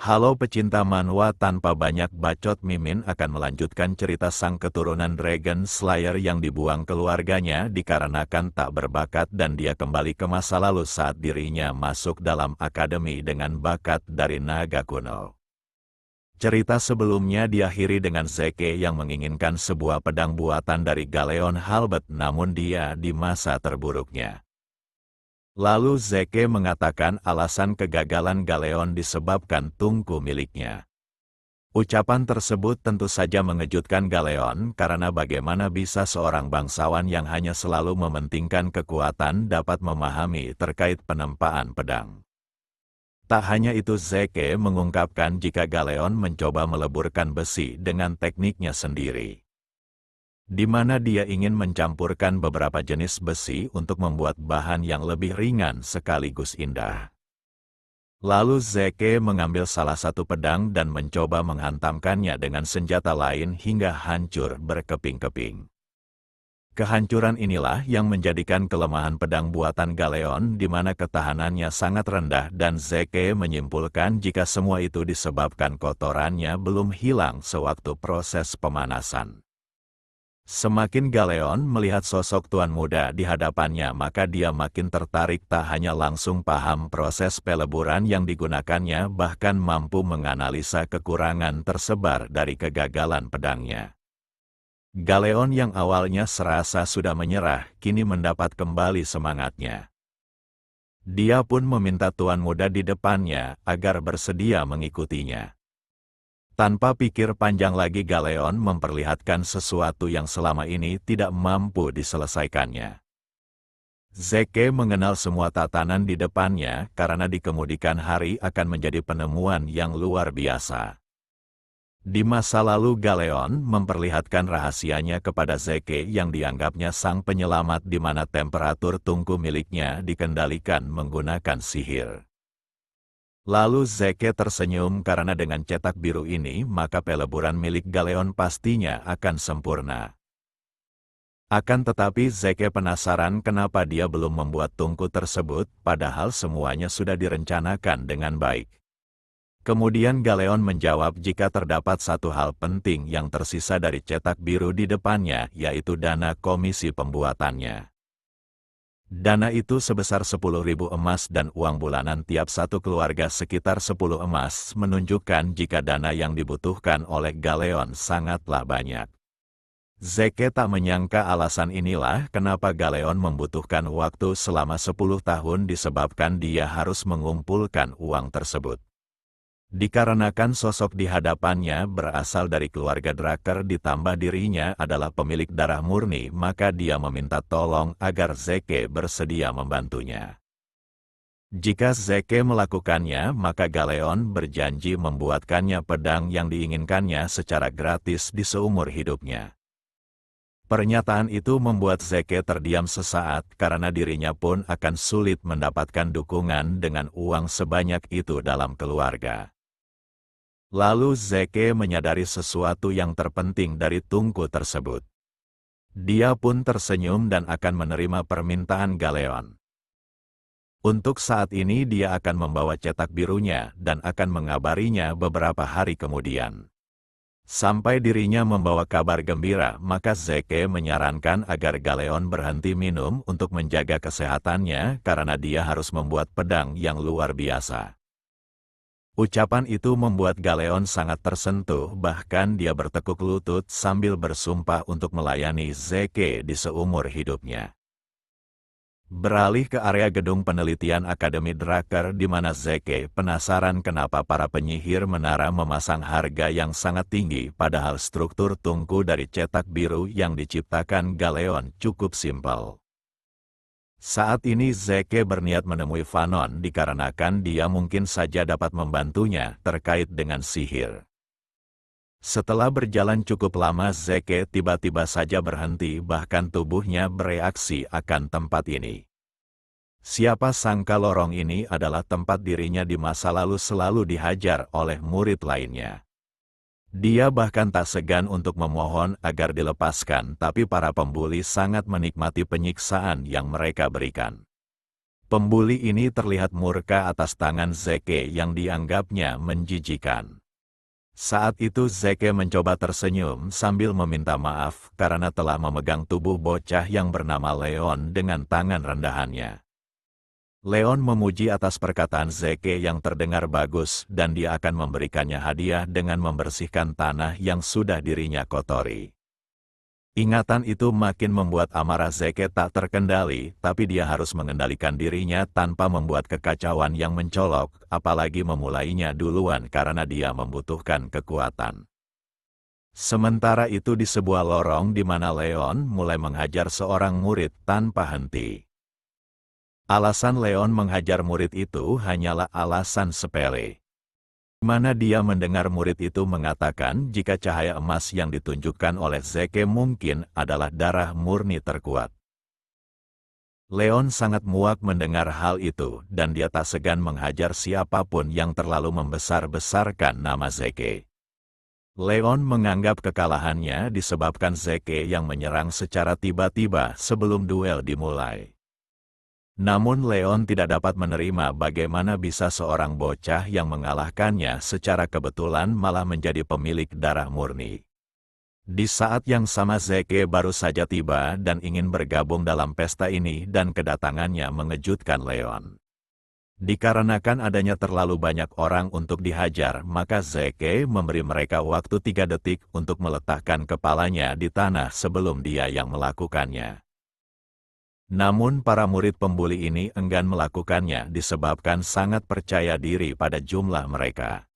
Halo pecinta manhwa, tanpa banyak bacot, Mimin akan melanjutkan cerita sang keturunan Dragon Slayer yang dibuang keluarganya dikarenakan tak berbakat dan dia kembali ke masa lalu saat dirinya masuk dalam akademi dengan bakat dari naga kuno. Cerita sebelumnya diakhiri dengan Zeke yang menginginkan sebuah pedang buatan dari Galeon Halberd, namun dia di masa terburuknya. Lalu Zeke mengatakan alasan kegagalan Galeon disebabkan tungku miliknya. Ucapan tersebut tentu saja mengejutkan Galeon karena bagaimana bisa seorang bangsawan yang hanya selalu mementingkan kekuatan dapat memahami terkait penempaan pedang. Tak hanya itu, Zeke mengungkapkan jika Galeon mencoba meleburkan besi dengan tekniknya sendiri, di mana dia ingin mencampurkan beberapa jenis besi untuk membuat bahan yang lebih ringan sekaligus indah. Lalu Zeke mengambil salah satu pedang dan mencoba menghantamkannya dengan senjata lain hingga hancur berkeping-keping. Kehancuran inilah yang menjadikan kelemahan pedang buatan Galeon di mana ketahanannya sangat rendah, dan Zeke menyimpulkan jika semua itu disebabkan kotorannya belum hilang sewaktu proses pemanasan. Semakin Galeon melihat sosok tuan muda di hadapannya, maka dia makin tertarik, tak hanya langsung paham proses peleburan yang digunakannya, bahkan mampu menganalisa kekurangan tersebar dari kegagalan pedangnya. Galeon yang awalnya serasa sudah menyerah, kini mendapat kembali semangatnya. Dia pun meminta tuan muda di depannya agar bersedia mengikutinya. Tanpa pikir panjang lagi, Galeon memperlihatkan sesuatu yang selama ini tidak mampu diselesaikannya. Zeke mengenal semua tatanan di depannya karena di kemudian hari akan menjadi penemuan yang luar biasa. Di masa lalu, Galeon memperlihatkan rahasianya kepada Zeke yang dianggapnya sang penyelamat, di mana temperatur tungku miliknya dikendalikan menggunakan sihir. Lalu Zeke tersenyum karena dengan cetak biru ini maka peleburan milik Galeon pastinya akan sempurna. Akan tetapi Zeke penasaran kenapa dia belum membuat tungku tersebut, padahal semuanya sudah direncanakan dengan baik. Kemudian Galeon menjawab jika terdapat satu hal penting yang tersisa dari cetak biru di depannya, yaitu dana komisi pembuatannya. Dana itu sebesar 10.000 emas dan uang bulanan tiap satu keluarga sekitar 10 emas, menunjukkan jika dana yang dibutuhkan oleh Galeon sangatlah banyak. Zeke tak menyangka alasan inilah kenapa Galeon membutuhkan waktu selama 10 tahun disebabkan dia harus mengumpulkan uang tersebut. Dikarenakan sosok di hadapannya berasal dari keluarga Draker ditambah dirinya adalah pemilik darah murni, maka dia meminta tolong agar Zeke bersedia membantunya. Jika Zeke melakukannya, maka Galeon berjanji membuatkannya pedang yang diinginkannya secara gratis di seumur hidupnya. Pernyataan itu membuat Zeke terdiam sesaat karena dirinya pun akan sulit mendapatkan dukungan dengan uang sebanyak itu dalam keluarga. Lalu Zeke menyadari sesuatu yang terpenting dari tungku tersebut. Dia pun tersenyum dan akan menerima permintaan Galeon. Untuk saat ini dia akan membawa cetak birunya dan akan mengabarinya beberapa hari kemudian. Sampai dirinya membawa kabar gembira, maka Zeke menyarankan agar Galeon berhenti minum untuk menjaga kesehatannya karena dia harus membuat pedang yang luar biasa. Ucapan itu membuat Galeon sangat tersentuh, bahkan dia bertekuk lutut sambil bersumpah untuk melayani Zeke di seumur hidupnya. Beralih ke area gedung penelitian Akademi Draker, di mana Zeke penasaran kenapa para penyihir menara memasang harga yang sangat tinggi, padahal struktur tungku dari cetak biru yang diciptakan Galeon cukup simpel. Saat ini Zeke berniat menemui Vanon dikarenakan dia mungkin saja dapat membantunya terkait dengan sihir. Setelah berjalan cukup lama, Zeke tiba-tiba saja berhenti, bahkan tubuhnya bereaksi akan tempat ini. Siapa sangka lorong ini adalah tempat dirinya di masa lalu selalu dihajar oleh murid lainnya. Dia bahkan tak segan untuk memohon agar dilepaskan, tapi para pembuli sangat menikmati penyiksaan yang mereka berikan. Pembuli ini terlihat murka atas tangan Zeke yang dianggapnya menjijikan. Saat itu Zeke mencoba tersenyum sambil meminta maaf karena telah memegang tubuh bocah yang bernama Leon dengan tangan rendahannya. Leon memuji atas perkataan Zeke yang terdengar bagus dan dia akan memberikannya hadiah dengan membersihkan tanah yang sudah dirinya kotori. Ingatan itu makin membuat amarah Zeke tak terkendali, tapi dia harus mengendalikan dirinya tanpa membuat kekacauan yang mencolok, apalagi memulainya duluan karena dia membutuhkan kekuatan. Sementara itu di sebuah lorong di mana Leon mulai menghajar seorang murid tanpa henti. Alasan Leon menghajar murid itu hanyalah alasan sepele. Mana dia mendengar murid itu mengatakan jika cahaya emas yang ditunjukkan oleh Zeke mungkin adalah darah murni terkuat. Leon sangat muak mendengar hal itu dan dia tak segan menghajar siapapun yang terlalu membesar-besarkan nama Zeke. Leon menganggap kekalahannya disebabkan Zeke yang menyerang secara tiba-tiba sebelum duel dimulai. Namun Leon tidak dapat menerima bagaimana bisa seorang bocah yang mengalahkannya secara kebetulan malah menjadi pemilik darah murni. Di saat yang sama Zeke baru saja tiba dan ingin bergabung dalam pesta ini dan kedatangannya mengejutkan Leon. Dikarenakan adanya terlalu banyak orang untuk dihajar, maka Zeke memberi mereka waktu 3 detik untuk meletakkan kepalanya di tanah sebelum dia yang melakukannya. Namun para murid pembuli ini enggan melakukannya disebabkan sangat percaya diri pada jumlah mereka.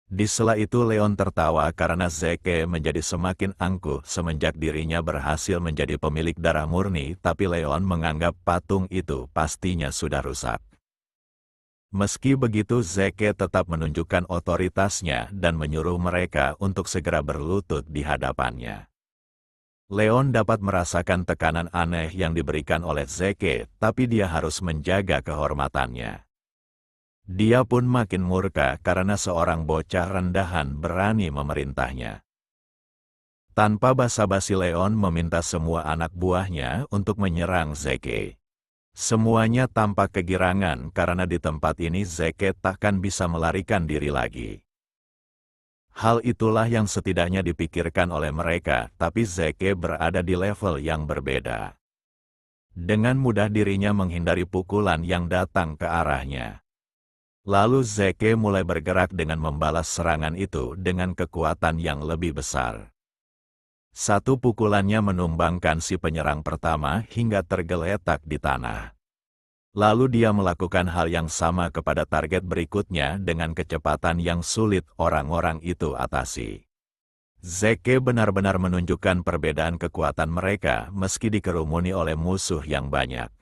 Di sela itu Leon tertawa karena Zeke menjadi semakin angkuh semenjak dirinya berhasil menjadi pemilik darah murni, tapi Leon menganggap patung itu pastinya sudah rusak. Meski begitu Zeke tetap menunjukkan otoritasnya dan menyuruh mereka untuk segera berlutut di hadapannya. Leon dapat merasakan tekanan aneh yang diberikan oleh Zeke, tapi dia harus menjaga kehormatannya. Dia pun makin murka karena seorang bocah rendahan berani memerintahnya. Tanpa basa-basi Leon meminta semua anak buahnya untuk menyerang Zeke. Semuanya tampak kegirangan karena di tempat ini Zeke takkan bisa melarikan diri lagi. Hal itulah yang setidaknya dipikirkan oleh mereka, tapi Zeke berada di level yang berbeda. Dengan mudah dirinya menghindari pukulan yang datang ke arahnya. Lalu Zeke mulai bergerak dengan membalas serangan itu dengan kekuatan yang lebih besar. Satu pukulannya menumbangkan si penyerang pertama hingga tergeletak di tanah. Lalu dia melakukan hal yang sama kepada target berikutnya dengan kecepatan yang sulit orang-orang itu atasi. Zeke benar-benar menunjukkan perbedaan kekuatan mereka meski dikerumuni oleh musuh yang banyak.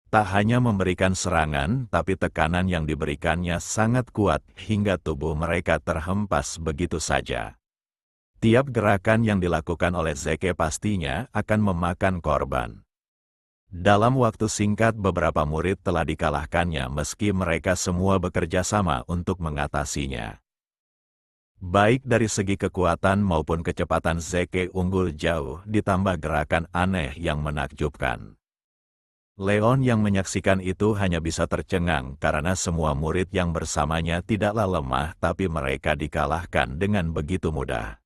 Tak hanya memberikan serangan, tapi tekanan yang diberikannya sangat kuat hingga tubuh mereka terhempas begitu saja. Tiap gerakan yang dilakukan oleh Zeke pastinya akan memakan korban. Dalam waktu singkat beberapa murid telah dikalahkannya meski mereka semua bekerja sama untuk mengatasinya. Baik dari segi kekuatan maupun kecepatan Zeke unggul jauh ditambah gerakan aneh yang menakjubkan. Leon yang menyaksikan itu hanya bisa tercengang karena semua murid yang bersamanya tidaklah lemah tapi mereka dikalahkan dengan begitu mudah.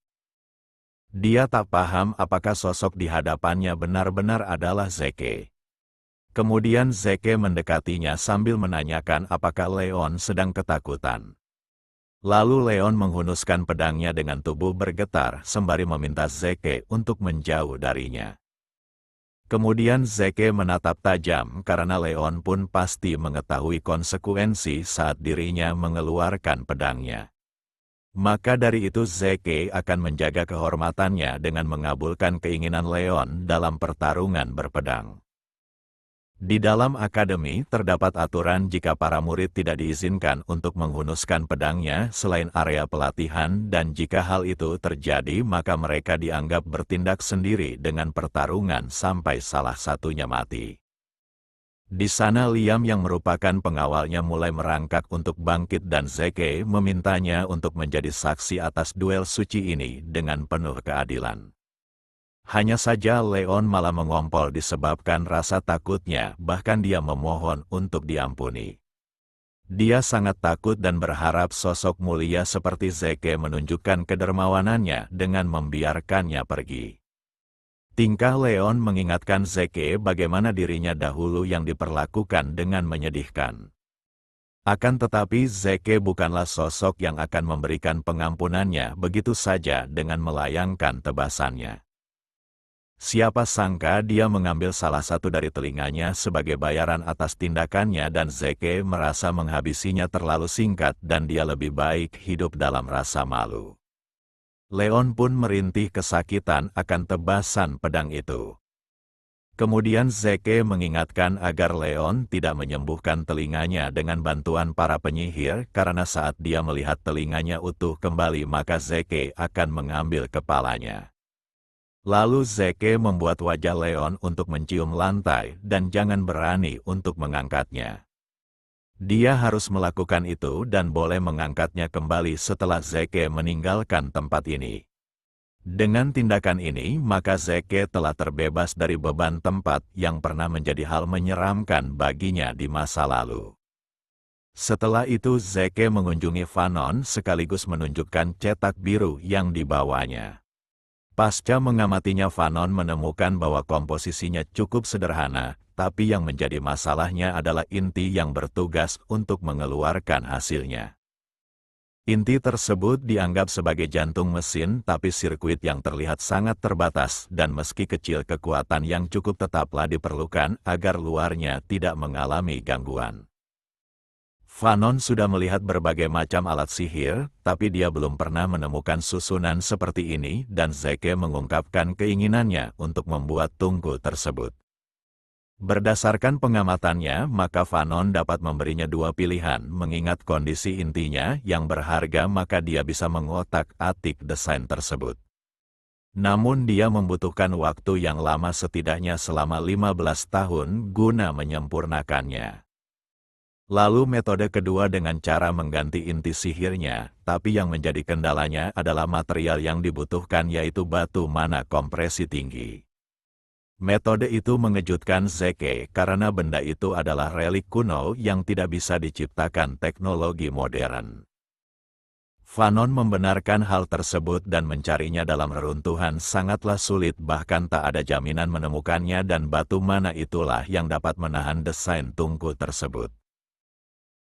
Dia tak paham apakah sosok di hadapannya benar-benar adalah Zeke. Kemudian Zeke mendekatinya sambil menanyakan apakah Leon sedang ketakutan. Lalu Leon menghunuskan pedangnya dengan tubuh bergetar sembari meminta Zeke untuk menjauh darinya. Kemudian Zeke menatap tajam karena Leon pun pasti mengetahui konsekuensi saat dirinya mengeluarkan pedangnya. Maka dari itu Zeke akan menjaga kehormatannya dengan mengabulkan keinginan Leon dalam pertarungan berpedang. Di dalam akademi terdapat aturan jika para murid tidak diizinkan untuk menghunuskan pedangnya selain area pelatihan dan jika hal itu terjadi maka mereka dianggap bertindak sendiri dengan pertarungan sampai salah satunya mati. Di sana Liam yang merupakan pengawalnya mulai merangkak untuk bangkit dan Zeke memintanya untuk menjadi saksi atas duel suci ini dengan penuh keadilan. Hanya saja Leon malah mengompol disebabkan rasa takutnya, bahkan dia memohon untuk diampuni. Dia sangat takut dan berharap sosok mulia seperti Zeke menunjukkan kedermawanannya dengan membiarkannya pergi. Tingkah Leon mengingatkan Zeke bagaimana dirinya dahulu yang diperlakukan dengan menyedihkan. Akan tetapi Zeke bukanlah sosok yang akan memberikan pengampunannya begitu saja dengan melayangkan tebasannya. Siapa sangka dia mengambil salah satu dari telinganya sebagai bayaran atas tindakannya dan Zeke merasa menghabisinya terlalu singkat dan dia lebih baik hidup dalam rasa malu. Leon pun merintih kesakitan akan tebasan pedang itu. Kemudian Zeke mengingatkan agar Leon tidak menyembuhkan telinganya dengan bantuan para penyihir karena saat dia melihat telinganya utuh kembali maka Zeke akan mengambil kepalanya. Lalu Zeke membuat wajah Leon untuk mencium lantai dan jangan berani untuk mengangkatnya. Dia harus melakukan itu dan boleh mengangkatnya kembali setelah Zeke meninggalkan tempat ini. Dengan tindakan ini, maka Zeke telah terbebas dari beban tempat yang pernah menjadi hal menyeramkan baginya di masa lalu. Setelah itu Zeke mengunjungi Fanon sekaligus menunjukkan cetak biru yang dibawanya. Pasca mengamatinya Fanon menemukan bahwa komposisinya cukup sederhana, tapi yang menjadi masalahnya adalah inti yang bertugas untuk mengeluarkan hasilnya. Inti tersebut dianggap sebagai jantung mesin tapi sirkuit yang terlihat sangat terbatas dan meski kecil kekuatan yang cukup tetaplah diperlukan agar luarnya tidak mengalami gangguan. Fanon sudah melihat berbagai macam alat sihir, tapi dia belum pernah menemukan susunan seperti ini dan Zeke mengungkapkan keinginannya untuk membuat tungku tersebut. Berdasarkan pengamatannya, maka Fanon dapat memberinya dua pilihan, mengingat kondisi intinya yang berharga maka dia bisa mengotak-atik desain tersebut. Namun dia membutuhkan waktu yang lama setidaknya selama 15 tahun guna menyempurnakannya. Lalu metode kedua dengan cara mengganti inti sihirnya, tapi yang menjadi kendalanya adalah material yang dibutuhkan yaitu batu mana kompresi tinggi. Metode itu mengejutkan Zeke karena benda itu adalah relik kuno yang tidak bisa diciptakan teknologi modern. Fanon membenarkan hal tersebut dan mencarinya dalam reruntuhan sangatlah sulit bahkan tak ada jaminan menemukannya dan batu mana itulah yang dapat menahan desain tungku tersebut.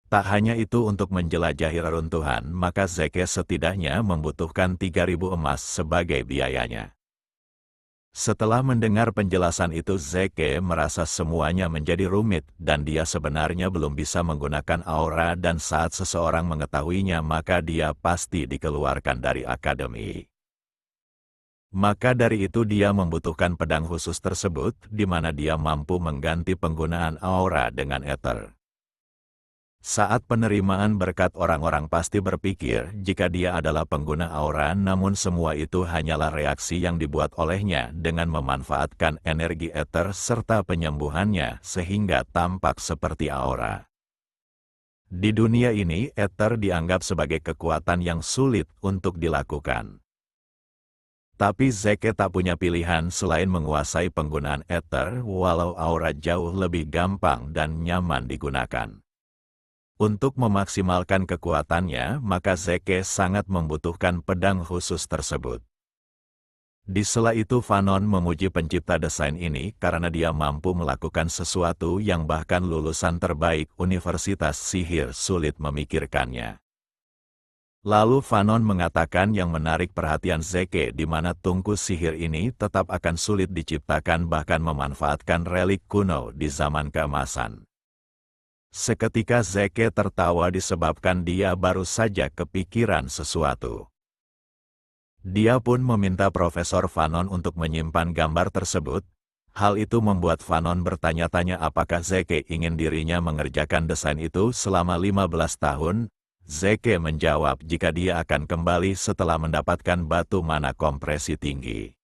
Tak hanya itu untuk menjelajahi reruntuhan, maka Zeke setidaknya membutuhkan 3.000 emas sebagai biayanya. Setelah mendengar penjelasan itu Zeke merasa semuanya menjadi rumit dan dia sebenarnya belum bisa menggunakan aura dan saat seseorang mengetahuinya maka dia pasti dikeluarkan dari akademi. Maka dari itu dia membutuhkan pedang khusus tersebut di mana dia mampu mengganti penggunaan aura dengan ether. Saat penerimaan berkat orang-orang pasti berpikir jika dia adalah pengguna aura namun semua itu hanyalah reaksi yang dibuat olehnya dengan memanfaatkan energi ether serta penyembuhannya sehingga tampak seperti aura. Di dunia ini ether dianggap sebagai kekuatan yang sulit untuk dilakukan. Tapi Zeke tak punya pilihan selain menguasai penggunaan ether walau aura jauh lebih gampang dan nyaman digunakan. Untuk memaksimalkan kekuatannya, maka Zeke sangat membutuhkan pedang khusus tersebut. Di sela itu Fanon memuji pencipta desain ini karena dia mampu melakukan sesuatu yang bahkan lulusan terbaik Universitas Sihir sulit memikirkannya. Lalu Fanon mengatakan yang menarik perhatian Zeke di mana tungku sihir ini tetap akan sulit diciptakan bahkan memanfaatkan relik kuno di zaman keemasan. Seketika Zeke tertawa disebabkan dia baru saja kepikiran sesuatu. Dia pun meminta Profesor Fanon untuk menyimpan gambar tersebut. Hal itu membuat Fanon bertanya-tanya apakah Zeke ingin dirinya mengerjakan desain itu selama 15 tahun. Zeke menjawab jika dia akan kembali setelah mendapatkan batu mana kompresi tinggi.